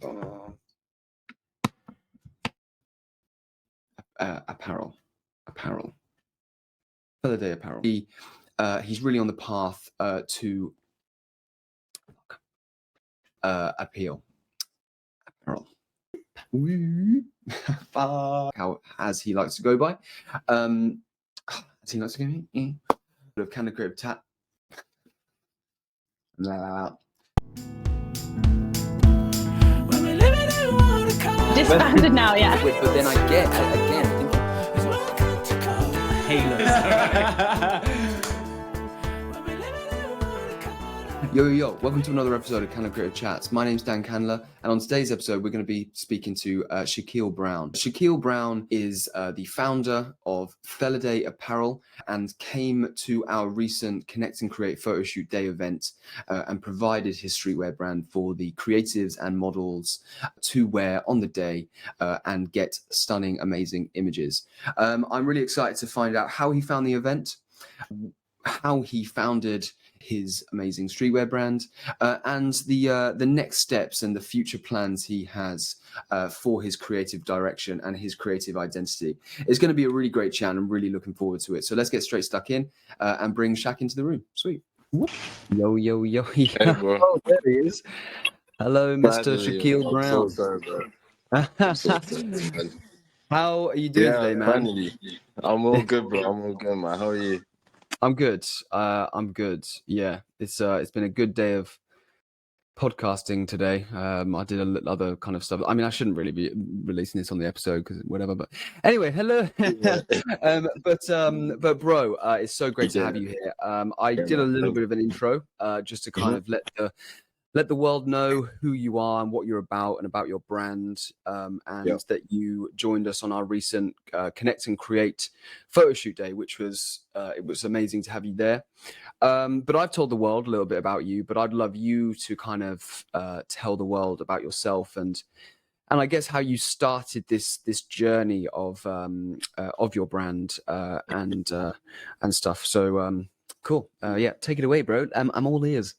Apparel. Felidae Apparel. He's really on the path to appeal. Apparel. How as he likes to go by. As he likes to go by. Of CandlerCreativeChats. Disbanded now, yeah. But then I get again. Yo, welcome to another episode of CandlerCreativeChats. My name's Dan Candler, and on today's episode, we're going to be speaking to Shaquille Brown. Shaquille Brown is the founder of Felidae Apparel and came to our recent Connect and Create photoshoot day event and provided his streetwear brand for the creatives and models to wear on the day and get stunning, amazing images. I'm really excited to find out how he found the event, how he founded his amazing streetwear brand, and the next steps and the future plans he has for his creative direction and his creative identity. It's going to be a really great chat, and I'm really looking forward to it. So let's get straight stuck in and bring Shaq into the room. Sweet. Yo. Hey, bro. Oh, there he is. Hello, Mr. Shaquille Brown. I'm so sorry, bro. I'm so sorry, man. How are you doing today, man? Finally. I'm all good, bro. I'm all good, man. How are you? I'm good. I'm good. Yeah, it's been a good day of podcasting today. I did other kind of stuff. I mean, I shouldn't really be releasing this on the episode because whatever. But anyway, hello. But bro, it's so great to have you here. I did a little bit of an intro, just to kind of let the world know who you are and what you're about and about your brand, and that you joined us on our recent Connect and Create photoshoot day, which was it was amazing to have you there. But I've told the world a little bit about you, but I'd love you to kind of tell the world about yourself and I guess how you started this journey of your brand and stuff. So cool. Yeah, take it away, bro. I'm all ears.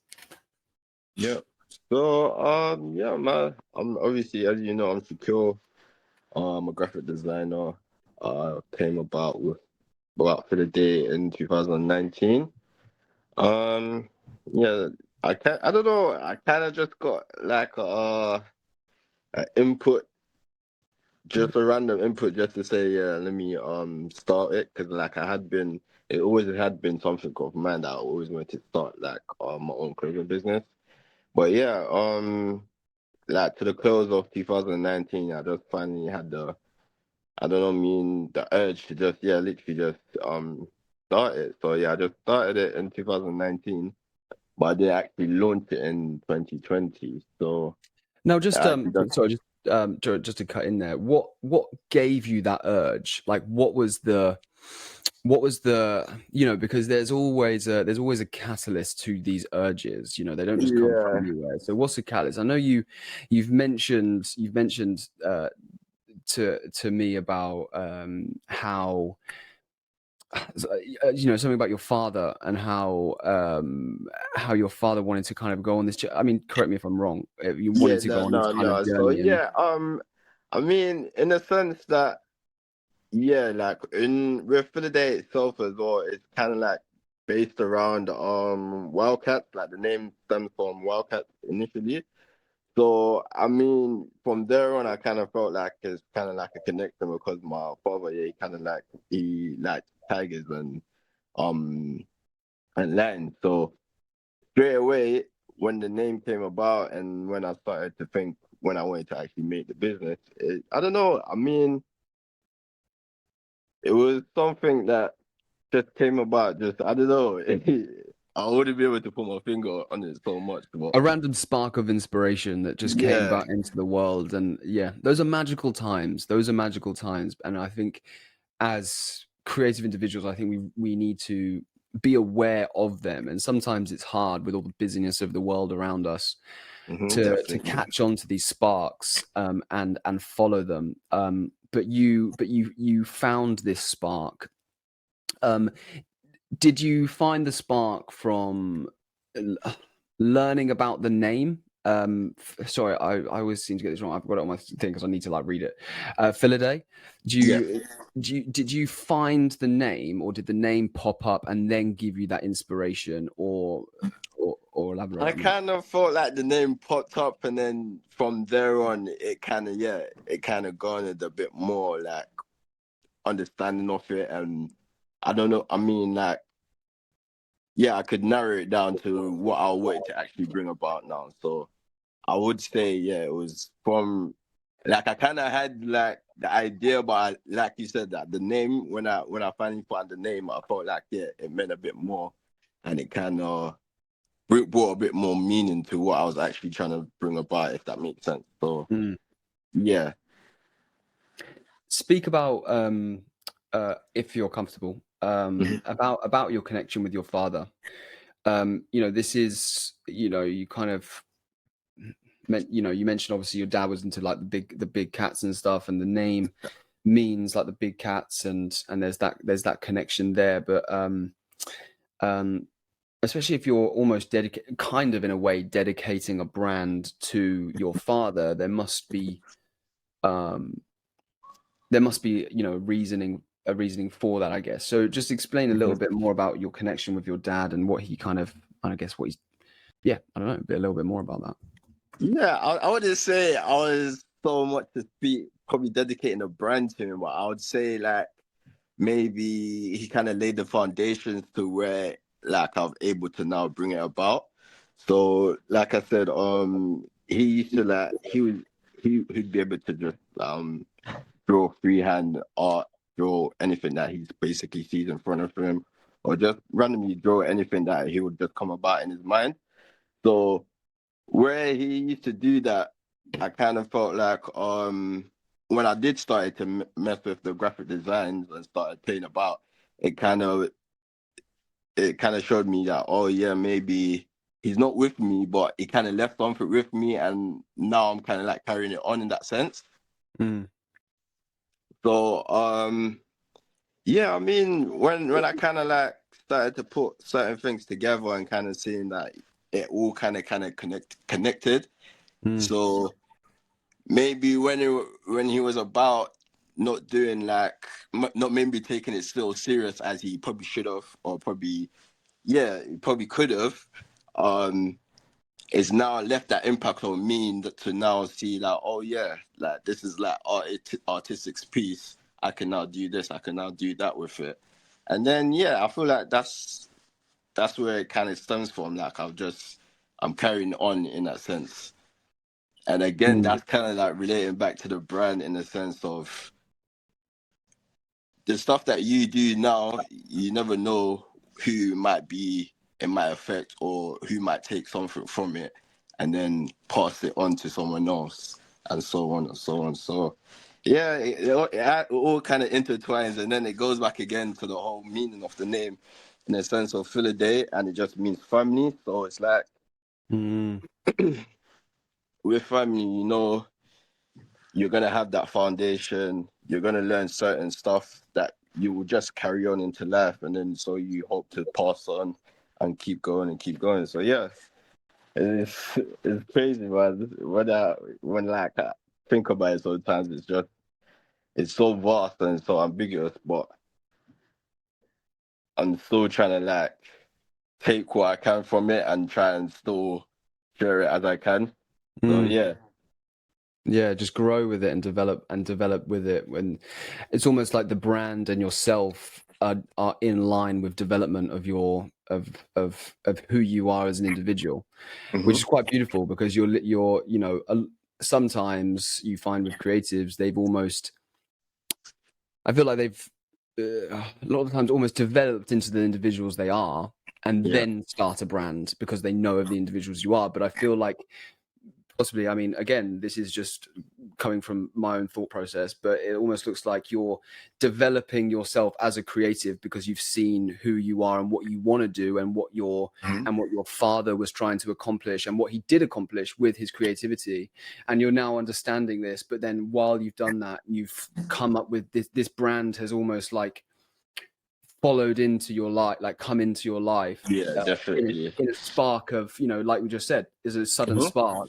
Yeah. So, man, I'm obviously, as you know, I'm Shaquille. I'm a graphic designer. Came about for the day in 2019. Yeah, I don't know. I kind of just got like an input, just a random input, just to say, yeah, let me start it, because like it always had been something of mine that I always wanted to start like my own clothing business. But yeah, like to the close of 2019, I just finally had the urge to just, literally just start it. So yeah, I just started it in 2019, but I did actually launch it in 2020. So now, just just to cut in there, what gave you that urge? Like, what was the because there's always a catalyst to these urges. They don't just come from anywhere. So what's the catalyst? I know you've mentioned to me about how something about your father and how your father wanted to kind of go on this. I mean, correct me if I'm wrong. You wanted to go on this kind of journey. So I mean, in a sense that, like with Felidae itself as well, it's kind of like based around Wildcats. Like the name stems from Wildcats initially. So I mean, from there on, I kind of felt like it's kind of like a connection, because my father, he liked tigers and lions. So straight away, when the name came about and when I started to think when I wanted to actually make the business, I don't know. I mean, it was something that just came about. Just, I don't know. I wouldn't be able to put my finger on it so much. But a random spark of inspiration that just came about into the world. And those are magical times. And I think as creative individuals, I think we need to be aware of them. And sometimes it's hard with all the busyness of the world around us to catch on to these sparks and follow them. But you found this spark. Did you find the spark from learning about the name Sorry, I always seem to get this wrong. I've got it on my thing because I need to like read it. Felidae. Did you find the name, or did the name pop up and then give you that inspiration, or elaborate? I kind of felt like the name popped up, and then from there on, it kind of garnered a bit more like understanding of it, and I don't know. I mean, like, yeah, I could narrow it down to what I wanted to actually bring about now. So I would say, yeah, it was from like I kind of had like the idea, but like you said, that the name when I finally found the name, I felt like it meant a bit more, and it kind of brought a bit more meaning to what I was actually trying to bring about, if that makes sense. So yeah. Speak about if you're comfortable about your connection with your father. This is, you kind of you mentioned obviously your dad was into like the big cats and stuff, and the name means like the big cats, and there's that connection there. But especially if you're almost kind of in a way dedicating a brand to your father, there must be a reasoning for that, I guess. So just explain a little bit more about your connection with your dad and what he kind of, I guess, what he's, I don't know, a little bit more about that. Yeah, I wouldn't say I was so much to speak, probably dedicating a brand to him, but I would say like maybe he kind of laid the foundations to where like I was able to now bring it about. So like I said, he used to like he'd be able to just draw freehand art, draw anything that he basically sees in front of him, or just randomly draw anything that he would just come about in his mind. So where he used to do that, I kind of felt like when I did started to mess with the graphic designs and started playing about, it kind of showed me that, oh yeah, maybe he's not with me, but he kind of left something with me, and now I'm kind of like carrying it on in that sense. So yeah, I mean, when I kind of like started to put certain things together and kind of seeing that it all kind of connected. So maybe when he was about not doing like not maybe taking it still serious as he probably should have, or probably he probably could have, it's now left that impact on me to now see like, oh yeah, like this is like artistic piece. I can now do this, I can now do that with it. And then I feel like that's where it kind of stems from. Like I'm carrying on in that sense. And again, that's kind of like relating back to the brand in the sense of the stuff that you do now, you never know who it might affect, or who might take something from it and then pass it on to someone else, and so on and so on. So yeah, it all kind of intertwines, and then it goes back again to the whole meaning of the name in the sense of Felidae, and it just means family. So it's like with family, you're going to have that foundation. You're going to learn certain stuff that you will just carry on into life. And then so you hope to pass on and keep going and keep going. So yeah, it's crazy, man. When I think about it sometimes, it's so vast and so ambiguous, but I'm still trying to like take what I can from it and try and still share it as I can. So yeah, just grow with it and develop with it. When it's almost like the brand and yourself are in line with development of your of who you are as an individual, which is quite beautiful, because you're sometimes you find with creatives, I feel like they've a lot of the times almost developed into the individuals they are, and then start a brand because they know of the individuals you are. But I feel like possibly, I mean, again, this is just coming from my own thought process, but it almost looks like you're developing yourself as a creative because you've seen who you are and what you want to do, and what your father was trying to accomplish and what he did accomplish with his creativity. And you're now understanding this, but then while you've done that, you've come up with this brand has almost like followed into your life, like come into your life, Yeah, definitely. in a spark of, you know, like we just said, is a sudden spark,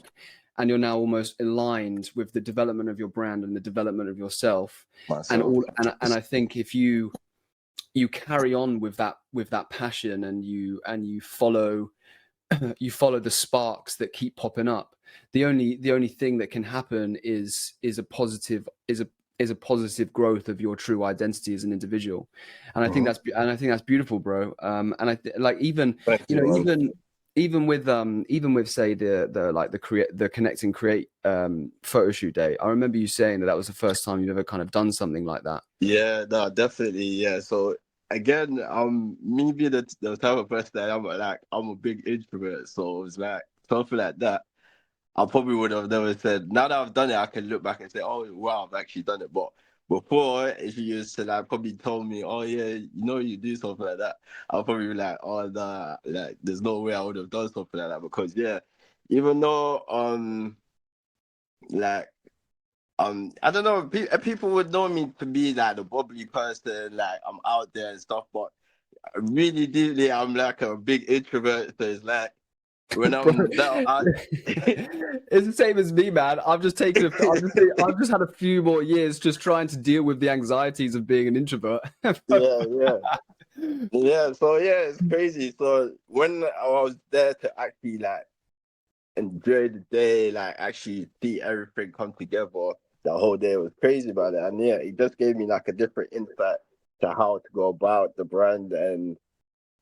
and you're now almost aligned with the development of your brand and the development of yourself, and Myself. all. And I think if you carry on with that passion, and you follow the sparks that keep popping up, the only thing that can happen is a positive growth of your true identity as an individual. And I think that's beautiful, bro. And I like, even Thank you know, you, man. even with say the connect and create photo shoot day, I remember you saying that was the first time you've ever kind of done something like that. Yeah, no, definitely. Yeah. So again, me being the type of person that I'm a big introvert. So it's like something like that. I probably would have never said. Now that I've done it, I can look back and say, "Oh, wow, I've actually done it." But before, if you used to like probably told me, "Oh yeah, you know you do something like that," I'll probably be like, "Oh nah, like there's no way I would have done something like that." Because yeah, even though like I don't know, people would know me to be like the bubbly person, like I'm out there and stuff, but really deeply I'm like a big introvert. So it's like when I'm that out. It's the same as me, man. I've just I've just had a few more years just trying to deal with the anxieties of being an introvert. Yeah. So yeah, it's crazy. So when I was there to actually like enjoy the day, like actually see everything come together, the whole day was crazy about it. And yeah, it just gave me like a different insight to how to go about the brand and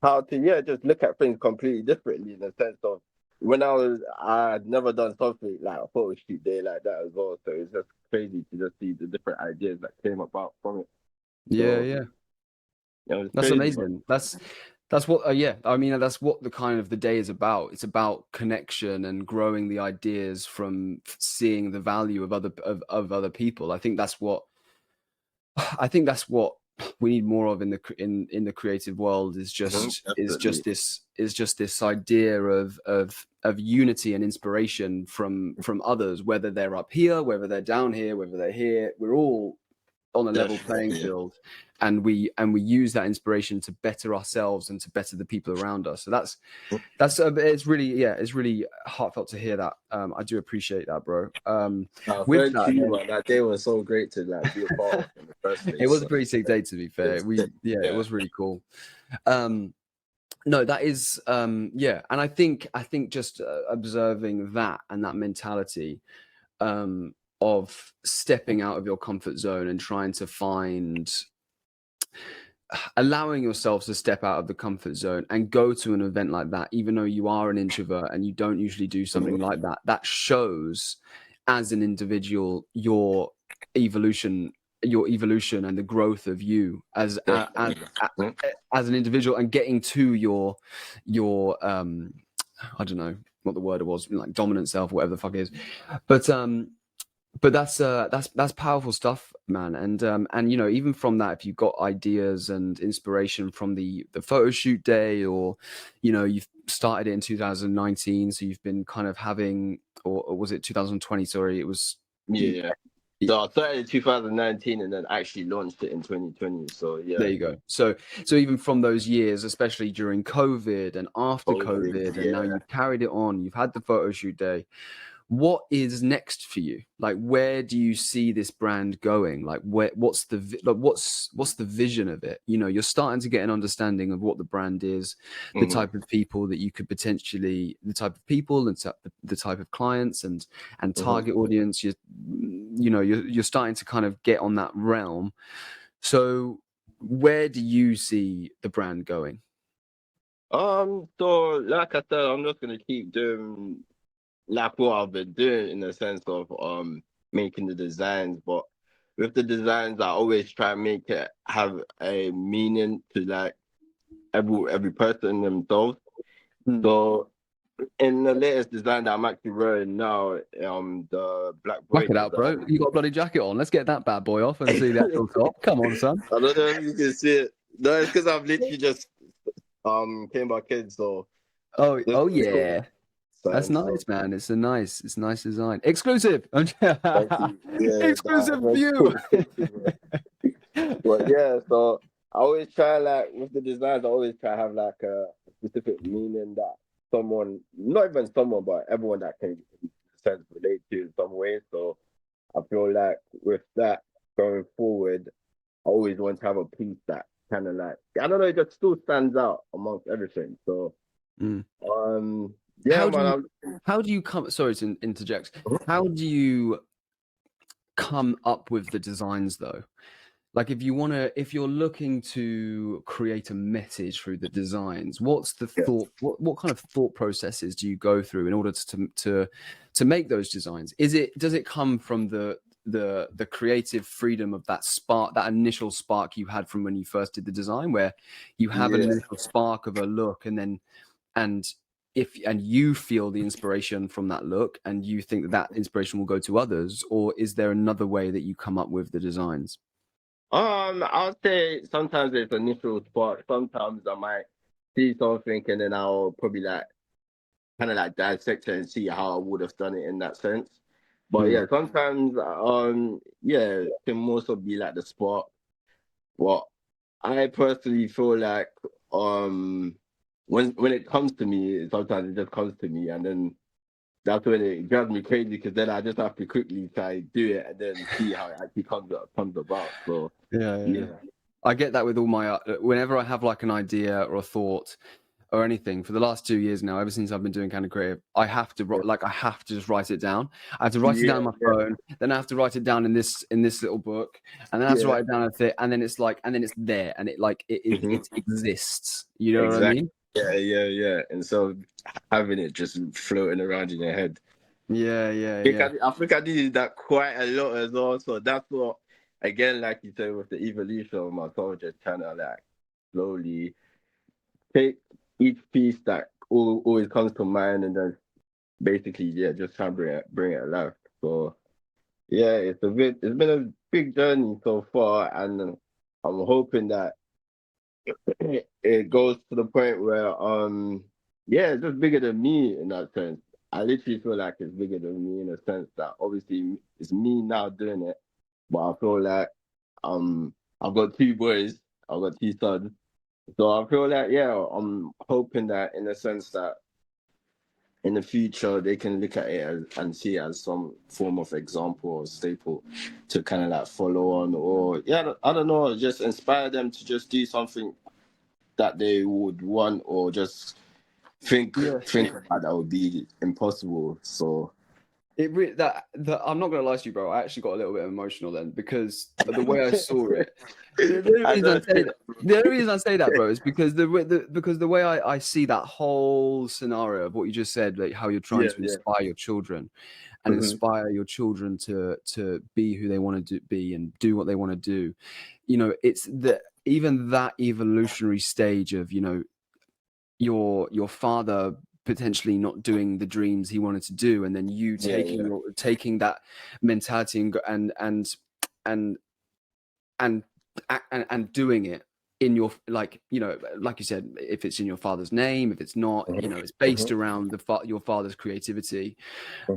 how to just look at things completely differently, in the sense of when I had never done something like a photo shoot day like that as well. So it's just crazy to just see the different ideas that came about from it. Yeah, So yeah. it's That's crazy. amazing. That's what I mean, that's what the kind of the day is about. It's about connection and growing the ideas from seeing the value of other people. I think that's what we need more of in the creative world, is Definitely. just this idea of unity and inspiration from others, whether they're up here, whether they're down here, whether they're here. We're all on a level playing field, and we use that inspiration to better ourselves and to better the people around us. So that's it's really heartfelt to hear that. I do appreciate that, bro. With Thank that, you, then, man. That day was so great to like be a part of in the first place. it was a So pretty sick day, to be fair. It was really cool. No, that is and I think just observing that and that mentality of stepping out of your comfort zone and trying to allowing yourself to step out of the comfort zone and go to an event like that, even though you are an introvert and you don't usually do something like that, that shows as an individual your evolution and the growth of you as an individual, and getting to your I don't know what the word was, like dominant self, whatever the fuck it is. But that's powerful stuff, man. And you know, even from that, if you've got ideas and inspiration from the photo shoot day, or you know, you've started it in 2019, so you've been kind of having, or was it 2020? Sorry, it was. yeah. So I started in 2019 and then actually launched it in 2020. So yeah. There you go. So even from those years, especially during COVID and after COVID, and now you've carried it on, you've had the photo shoot day. What is next for you? Like, where do you see this brand going? Like, what's the vision of it? You know, you're starting to get an understanding of what the brand is, the type of people that you could potentially, the type of people and the type of clients and target audience. You're starting to kind of get on that realm. So where do you see the brand going? So like I said, I'm just gonna keep doing like what I've been doing, in the sense of making the designs. But with the designs, I always try and make it have a meaning to like every person themselves. So in the latest design that I'm actually wearing now, the black Whack braid it out, bro. design. You got a bloody jacket on. Let's get that bad boy off and see the actual top. Come on, son. I don't know if you can see it. No, it's because I've literally just came back in. So Oh yeah. That's nice, man. It's nice design. Exclusive. Thank you. Yeah, Exclusive view. But yeah, so always try like with the designs. I always try to have like a specific meaning that someone, not even someone, but everyone that can in a sense relate to in some way. So I feel like with that going forward, I always want to have a piece that kind of like, I don't know, it just still stands out amongst everything. So yeah, How do man. you come? Sorry to interject. How do you come up with the designs though? Like if you're looking to create a message through the designs, what's the thought? What kind of thought processes do you go through in order to make those designs? Does it come from the creative freedom of that spark, that initial spark you had from when you first did the design, where you have an initial spark of a look, and you feel the inspiration from that look, and you think that inspiration will go to others, or is there another way that you come up with the designs? I'll say sometimes it's initial spark. Sometimes I might see something and then I'll probably like kind of like dissect it and see how I would have done it in that sense. But yeah, sometimes it can also be like the spark. Well, I personally feel like when it comes to me, sometimes it just comes to me, and then that's when it drives me crazy because then I just have to quickly try do it and then see how it actually comes about. So yeah. I get that with all my whenever I have like an idea or a thought or anything for the last 2 years now, ever since I've been doing Kind of Creative, I have to just write it down. I have to write it down on my phone, then I have to write it down in this little book, and then I have to write it down and then it's there, and it exists. You know what I mean? Yeah. And so having it just floating around in your head. Yeah. I think I did that quite a lot as well. So that's what, again, like you said, with the evolution of myself, just trying to like slowly take each piece that always comes to mind and then basically, just try and bring it alive. So yeah, it's been a big journey so far, and I'm hoping that it goes to the point where it's just bigger than me in that sense. I literally feel like it's bigger than me in a sense that obviously it's me now doing it, but I feel like I've got two boys, I've got two sons. So I feel like I'm hoping that in a sense that in the future they can look at it and see it as some form of example or staple to kind of like follow on, or I don't know, just inspire them to just do something that they would want, or just think about that would be impossible. So That I'm not gonna lie to you, bro. I actually got a little bit emotional then, because the way I saw it. The only reason I say that, bro, is because the way I see that whole scenario of what you just said, like how you're trying to inspire your children and inspire your children to be who they want to be and do what they want to do. You know, it's even that evolutionary stage of, you know, your father potentially not doing the dreams he wanted to do, and then you taking that mentality and doing it in your, like, you know, like you said, if it's in your father's name, if it's not, you know, it's based around your father's creativity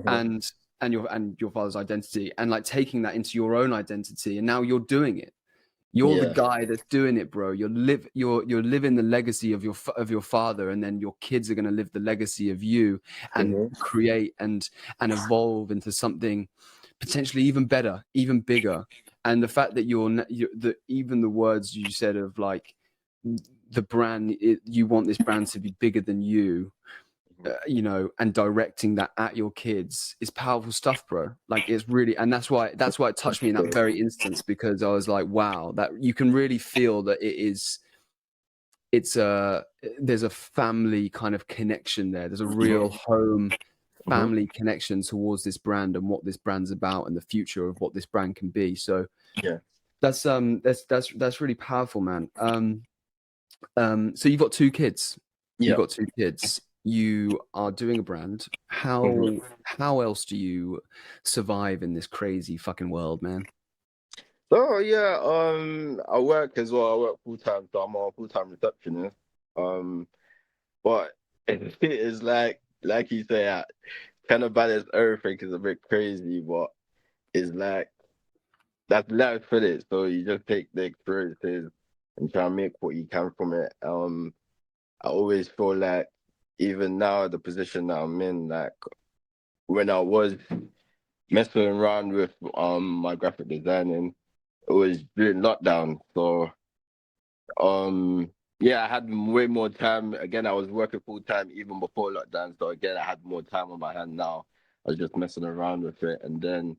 and your father's identity, and like taking that into your own identity, and now you're doing it. You're the guy that's doing it, bro. You're living the legacy of your father, and then your kids are going to live the legacy of you and create and evolve into something potentially even better, even bigger. And the fact that even the words you said of like the brand, you want this brand to be bigger than you, you know, and directing that at your kids is powerful stuff, bro. Like, it's really, and that's why it touched me in that very instance, because I was like, wow, that you can really feel that there's a family kind of connection there. There's a real home family connection towards this brand and what this brand's about and the future of what this brand can be. So that's really powerful, man. So you've got two kids. You've got two kids. You are doing a brand. How else do you survive in this crazy fucking world, man? So I work as well. I work full time, so I'm a full time receptionist. But it is like you say, kind of balance everything is a bit crazy, but it's like that's life for it. So you just take the experiences and try and make what you can from it. I always feel like even now the position that I'm in, like when I was messing around with my graphic designing, it was during lockdown. So yeah, I had way more time. Again, I was working full time even before lockdown. So again, I had more time on my hand now. I was just messing around with it. And then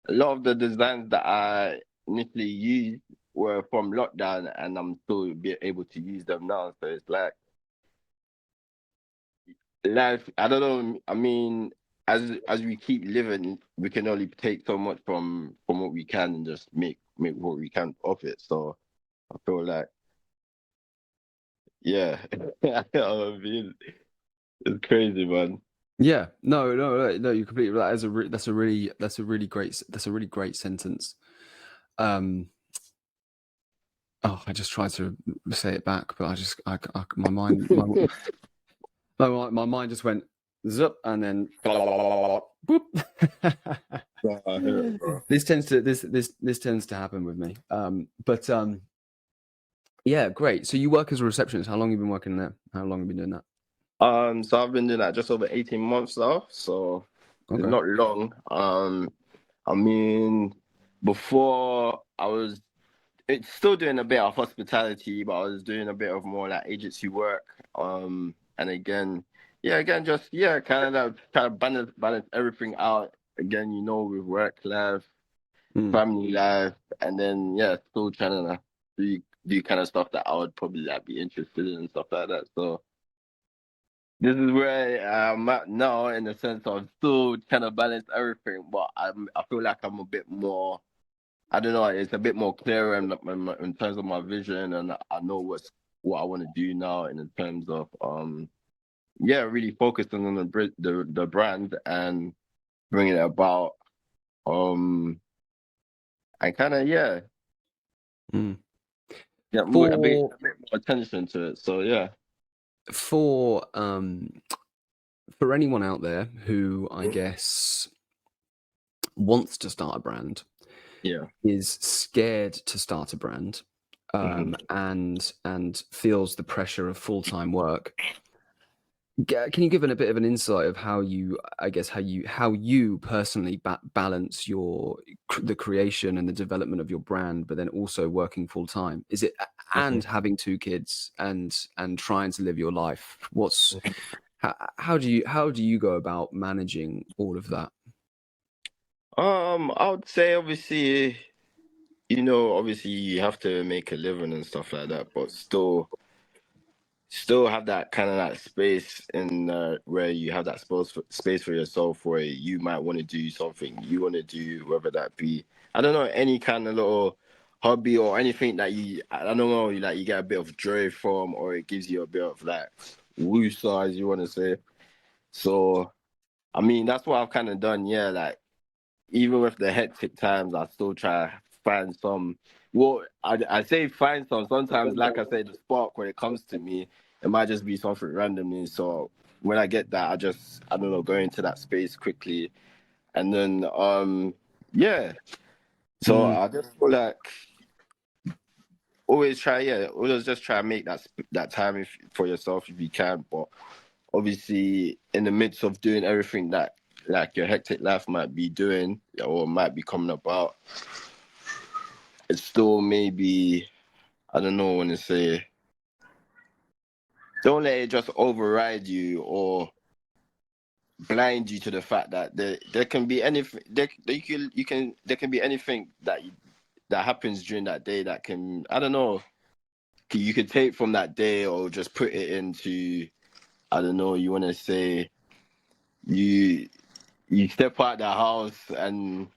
a lot of the designs that I initially used were from lockdown, and I'm still be able to use them now. So it's like life, I don't know. I mean, as we keep living, we can only take so much from what we can and just make what we can of it. So I feel like, yeah, I mean, it's crazy, man. Yeah, no, you're completely right. That's a really great sentence. Oh, I just tried to say it back, but my mind, my mind just went zup, and then boop. I hear it, bro. This tends to happen with me. But yeah, great. So you work as a receptionist. How long have you been working there? How long have you been doing that? So I've been doing that just over 18 months now, so it's Okay. not long. I mean, before I was it's still doing a bit of hospitality, but I was doing a bit of more like agency work. And again, just kind of balance everything out. Again, with work life, family life, and then still trying to do kind of stuff that I would probably like be interested in and stuff like that. So this is where I'm at now, in the sense of still trying to balance everything, but I feel like I'm a bit more. I don't know. It's a bit more clearer in terms of my vision, and I know what I want to do now in terms of really focusing on the brand and bringing it about, and kind of a bit more attention to it. So yeah. For anyone out there who I guess wants to start a brand, is scared to start a brand, and feels the pressure of full-time work, can you give a bit of an insight of how you personally balance the creation and the development of your brand, but then also working full-time? Is it and having 2 kids and trying to live your life? How do you go about managing all of that? I would say obviously you have to make a living and stuff like that, but still have that kind of like space in where you have that space for yourself, where you might want to do something you want to do, whether that be, I don't know, any kind of little hobby or anything that I don't know, like you get a bit of joy from, or it gives you a bit of like woo-saw, as you want to say. So I mean, that's what I've kind of done. Yeah, like even with the hectic times, I still try to find some. Well, I say find some. Sometimes, like I say, the spark when it comes to me, it might just be something randomly. So when I get that, I don't know, go into that space quickly, and then yeah. So I just feel like always just try and make that time for yourself if you can. But obviously, in the midst of doing everything that like your hectic life might be doing or might be coming about, it's still maybe, I don't know when to say, don't let it just override you or blind you to the fact that there can be anything there can be anything that happens during that day that can, I don't know, you could take from that day or just put it into, I don't know, you want to say you step out the house and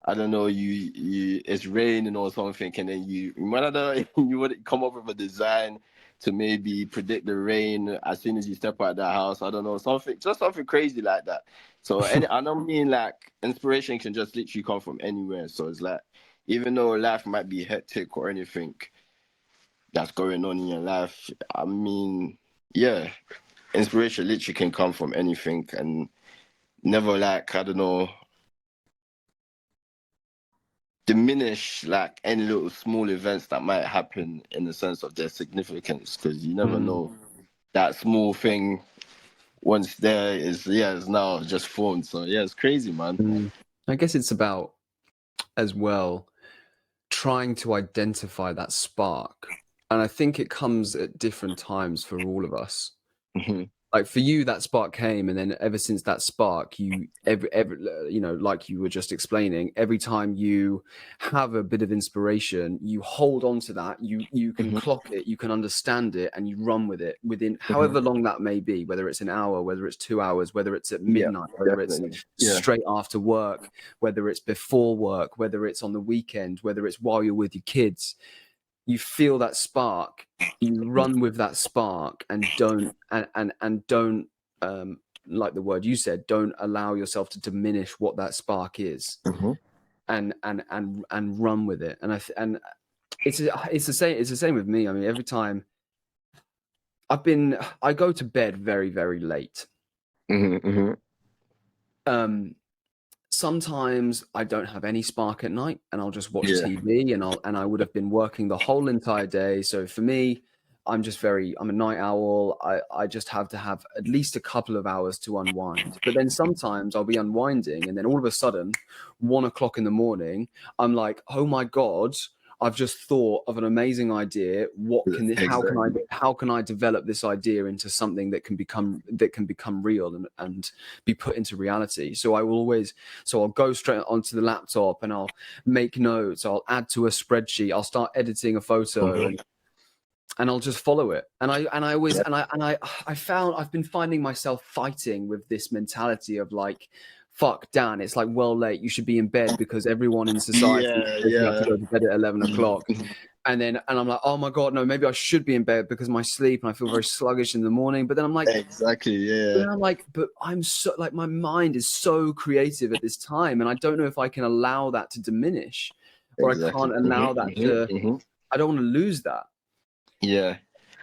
I don't know, you it's raining or something, and then you would come up with a design to maybe predict the rain as soon as you step out of the house. I don't know, something crazy like that. So I don't mean like inspiration can just literally come from anywhere. So it's like, even though life might be hectic or anything that's going on in your life, I mean, yeah, inspiration literally can come from anything, and never, like, I don't know, diminish like any little small events that might happen in the sense of their significance, because you never know that small thing once there is now just formed. So yeah, it's crazy, man. I guess it's about as well trying to identify that spark, and I think it comes at different times for all of us. Like for you, that spark came, and then ever since that spark, you every you know, like you were just explaining, every time you have a bit of inspiration, you hold on to that. You can clock it, you can understand it, and you run with it within however long that may be, whether it's an hour, whether it's 2 hours, whether it's at midnight, whether it's straight after work, whether it's before work, whether it's on the weekend, whether it's while you're with your kids. You feel that spark, you run with that spark, and don't like the word you said, don't allow yourself to diminish what that spark is, and run with it. And it's the same with me. I mean, every time I go to bed very, very late. Sometimes I don't have any spark at night, and I'll just watch TV, and I would have been working the whole entire day. So for me, I'm a night owl. I just have to have at least a couple of hours to unwind. But then sometimes I'll be unwinding, and then all of a sudden, 1 o'clock in the morning, I'm like, oh my God, I've just thought of an amazing idea. How can I develop this idea into something that can become real and be put into reality? So I'll go straight onto the laptop, and I'll make notes. I'll add to a spreadsheet. I'll start editing a photo, and I'll just follow it. And I found I've been finding myself fighting with this mentality of like, fuck, Dan, it's like well late. You should be in bed because everyone in society have to go to bed at 11 o'clock. And I'm like, oh my God, no, maybe I should be in bed because of my sleep, and I feel very sluggish in the morning. But then I'm like, But I'm like, but I'm so like, my mind is so creative at this time, and I don't know if I can allow that to diminish, or I can't allow that to. I don't want to lose that. Yeah,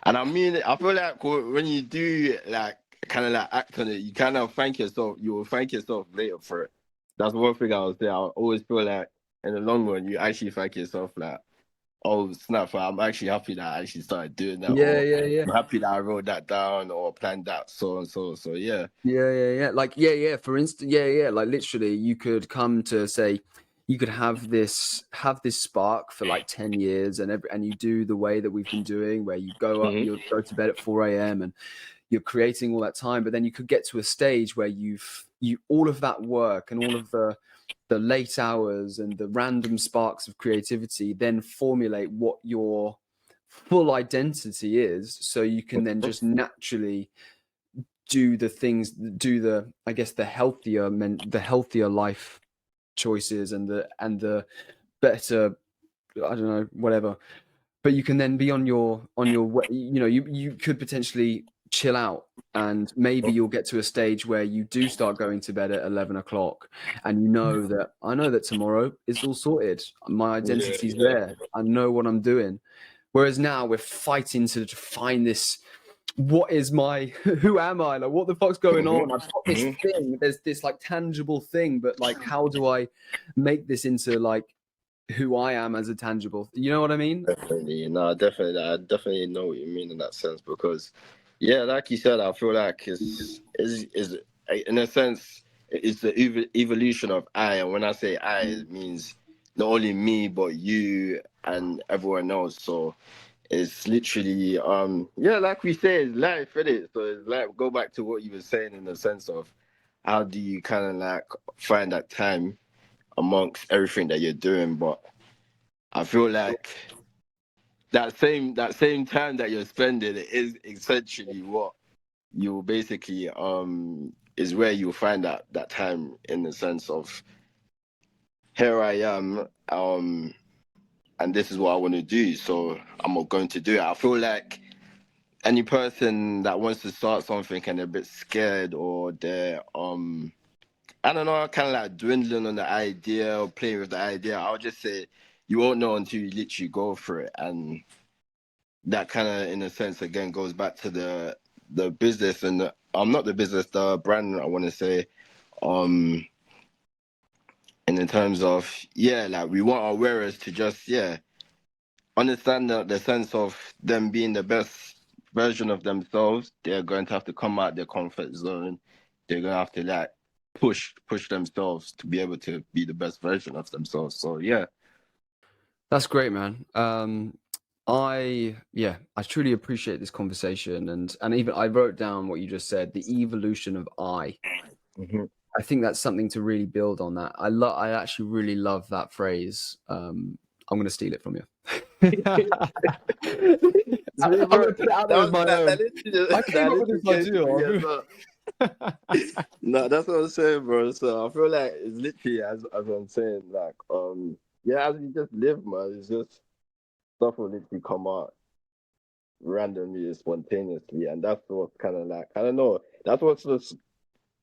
and I mean, I feel like when you do like kind of like act on it, you kind of thank yourself. You will thank yourself later for it. That's one thing I would say. I always feel like in the long run, you actually thank yourself like, oh snap! I'm actually happy that I actually started doing that. Yeah. I'm happy that I wrote that down or planned that, so and so. So yeah. Like For instance, like literally, you could come to say, you could have this spark for like 10 years, and you do the way that we've been doing, where you go up, you go to bed at 4 a.m. and you're creating all that time. But then you could get to a stage where you all of that work and all of the late hours and the random sparks of creativity then formulate what your full identity is, so you can then just naturally do the I guess the healthier life choices and the better, I don't know, whatever. But you can then be on your you could potentially chill out, and maybe you'll get to a stage where you do start going to bed at 11 o'clock, and I know that tomorrow is all sorted. My identity's there. I know what I'm doing. Whereas now we're fighting to find this, what is who am I? Like, what the fuck's going on? I've got this thing. There's this like tangible thing, but like, how do I make this into like who I am as a tangible? You know what I mean? Definitely. No, definitely. I definitely know what you mean in that sense, because yeah, like you said, I feel like is in a sense it's the evolution of I. And when I say I, it means not only me but you and everyone else. So it's literally like we say, it's life, innit? So it's like, go back to what you were saying in the sense of how do you kind of like find that time amongst everything that you're doing. But I feel like that same time that you're spending is essentially what you basically is where you'll find that time, in the sense of, here I am, and this is what I want to do, so I'm going to do it. I feel like any person that wants to start something and they're a bit scared, or they're I don't know, kind of like dwindling on the idea or playing with the idea, I'll just say you won't know until you literally go for it. And that kind of, in a sense, again, goes back to the business and not the business, the brand, I want to say. And in terms of, yeah, like we want our wearers to just, yeah, understand the sense of them being the best version of themselves. They're going to have to come out their comfort zone. They're going to have to like push themselves to be able to be the best version of themselves. So yeah. That's great, man. I truly appreciate this conversation, and even I wrote down what you just said, the evolution of I. Mm-hmm. I think that's something to really build on that. I actually really love that phrase. I'm gonna steal it from you. I'm gonna put it out there as my own. I came up with this idea. No, that's what I'm saying, bro. So I feel like it's literally as I'm saying, like yeah, as you just live, man, it's just stuff will literally come out randomly, spontaneously, and that's what's kind of like, I don't know, that's what's just,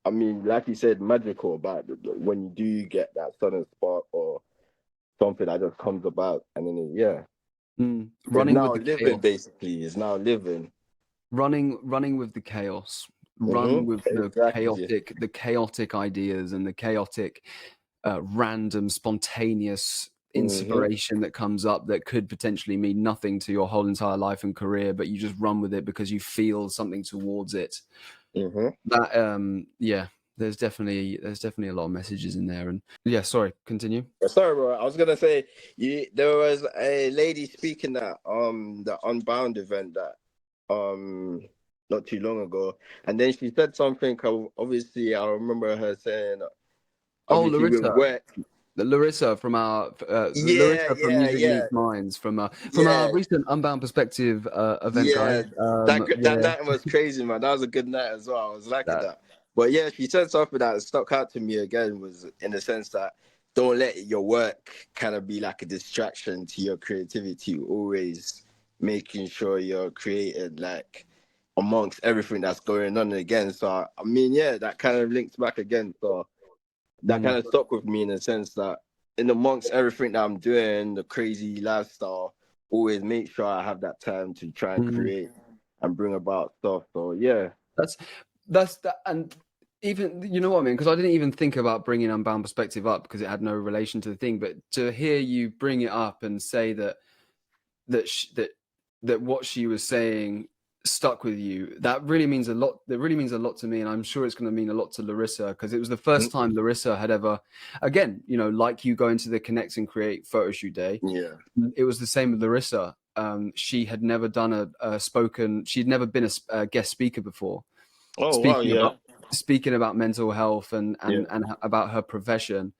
I mean, like you said, magical about it, when you do get that sudden spark or something that just comes about, and then Running now with the living, chaos. basically, is now living. Running with the chaos. Run with Exactly. the chaotic ideas and the chaotic, random, spontaneous inspiration that comes up that could potentially mean nothing to your whole entire life and career, but you just run with it because you feel something towards it. That there's definitely a lot of messages in there. And yeah, sorry, continue. Sorry, bro. I was gonna say, there was a lady speaking at the Unbound event that not too long ago, and then she said something. Obviously, I remember her saying, obviously with work. Larissa from our Larissa from Music Meets Minds from our recent Unbound Perspective event, guys. That night was crazy, man. That was a good night as well. I was liking that. But yeah, she said something that stuck out to me again, was in the sense that don't let your work kind of be like a distraction to your creativity. Always making sure you're creating like amongst everything that's going on again. So I mean, yeah, that kind of links back again. So that kind of stuck with me in the sense that in amongst everything that I'm doing, the crazy lifestyle, always make sure I have that time to try and create and bring about stuff. So yeah. That's that. And even, you know what I mean? Because I didn't even think about bringing Unbound Perspective up because it had no relation to the thing. But to hear you bring it up and say that what she was saying stuck with you, that really means a lot. That really means a lot to me, and I'm sure it's going to mean a lot to Larissa, because it was the first time Larissa had ever, again, you know, like you going to the Connect and Create photo shoot day. Yeah, it was the same with Larissa. She had never done a spoken. She'd never been a guest speaker before. Speaking about mental health and about her profession,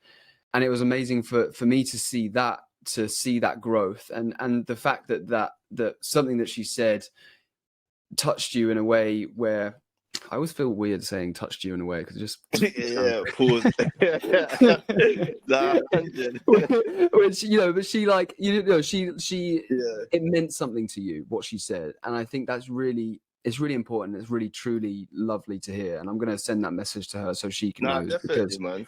and it was amazing for me to see that growth, and the fact that something that she said touched you in a way where I always feel weird saying touched you in a way because it just pause. Which, you know, but she, like, you know, she it meant something to you what she said, and I think it's really important. It's really truly lovely to hear, and I'm going to send that message to her so she can know, definitely, man.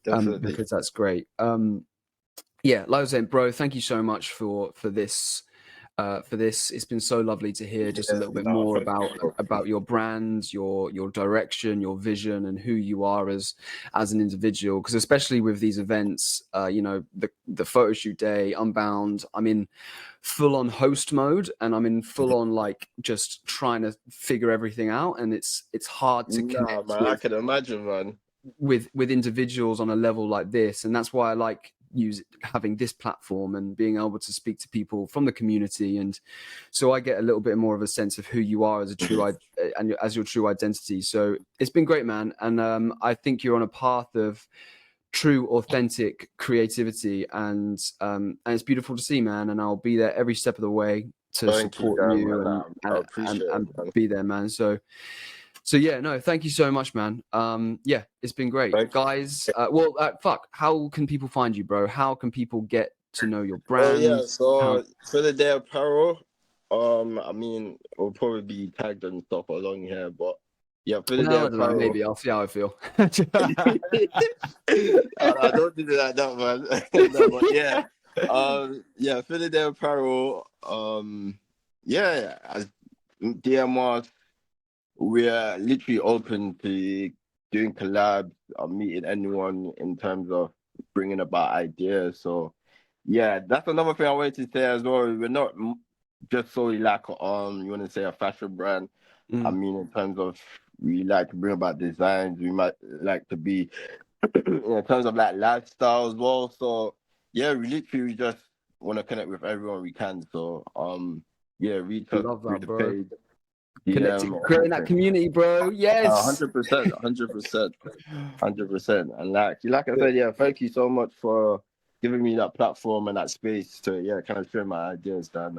Definitely. Because that's great. Yeah, like I was saying, bro, thank you so much for this. It's been so lovely to hear just a little bit more about your brand, your direction, your vision, and who you are as an individual. Because especially with these events, you know, the photo shoot day, Unbound, I'm in full on host mode, and I'm in full on, like, just trying to figure everything out, and it's hard to connect. Man, I can imagine, man. With individuals on a level like this, and that's why I like having this platform and being able to speak to people from the community, and so I get a little bit more of a sense of who you are as a true and as your true identity. So it's been great, man, and I think you're on a path of true, authentic creativity, and it's beautiful to see, man. And I'll be there every step of the way to support you and be there, man. So yeah, no, thank you so much, man. Yeah, it's been great. Guys. How can people find you, bro? How can people get to know your brand? So Felidae Apparel, I mean, it'll probably be tagged and stuff along here, but yeah, Felidae Apparel. Maybe I'll see how I feel. I don't do that, man. No, but yeah, Felidae Apparel. DM us. We're literally open to doing collabs or meeting anyone in terms of bringing about ideas. So yeah, that's another thing I wanted to say as well. We're not just solely like you want to say a fashion brand. I mean, in terms of we like to bring about designs, we might like to be in terms of like lifestyle as well. So yeah, we just want to connect with everyone we can. So yeah, reach us Love through that, the bro. page. Connecting, creating that community, bro. Yes. 100%, 100%, 100%. And like I said, yeah, thank you so much for giving me that platform and that space to kind of share my ideas. And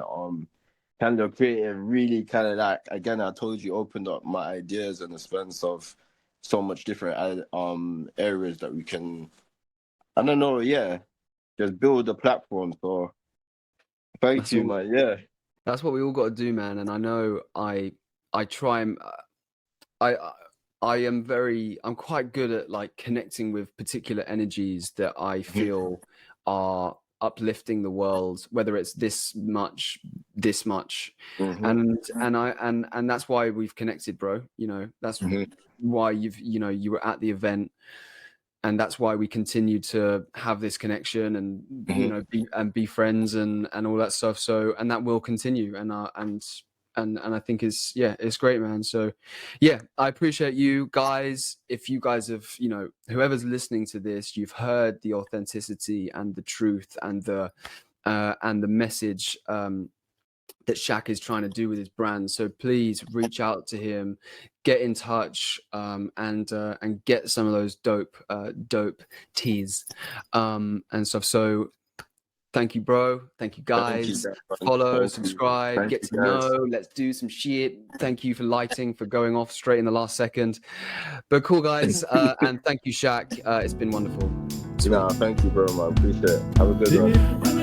kind of creative really kind of like, again, I told you, opened up my ideas in the sense of so much different areas that we can, I don't know, just build a platform. So thank you, man. Yeah. That's what we all got to do, man. And I know I try and I'm quite good at like connecting with particular energies that I feel are uplifting the world, whether it's this much, and that's why we've connected, bro. You know, that's why you were at the event, and that's why we continue to have this connection and be friends and all that stuff. So, and that will continue, and I think it's great, man. So yeah, I appreciate you guys. If you guys have, whoever's listening to this, you've heard the authenticity and the truth and the message that Shaq is trying to do with his brand. So please reach out to him, get in touch, and get some of those dope teas and stuff. So thank you, bro. Thank you, guys. Follow, subscribe, get to know. Let's do some shit. Thank you for lighting, for going off straight in the last second. But cool, guys. And thank you, Shaq. It's been wonderful. Thank you, bro. I appreciate it. Have a good one.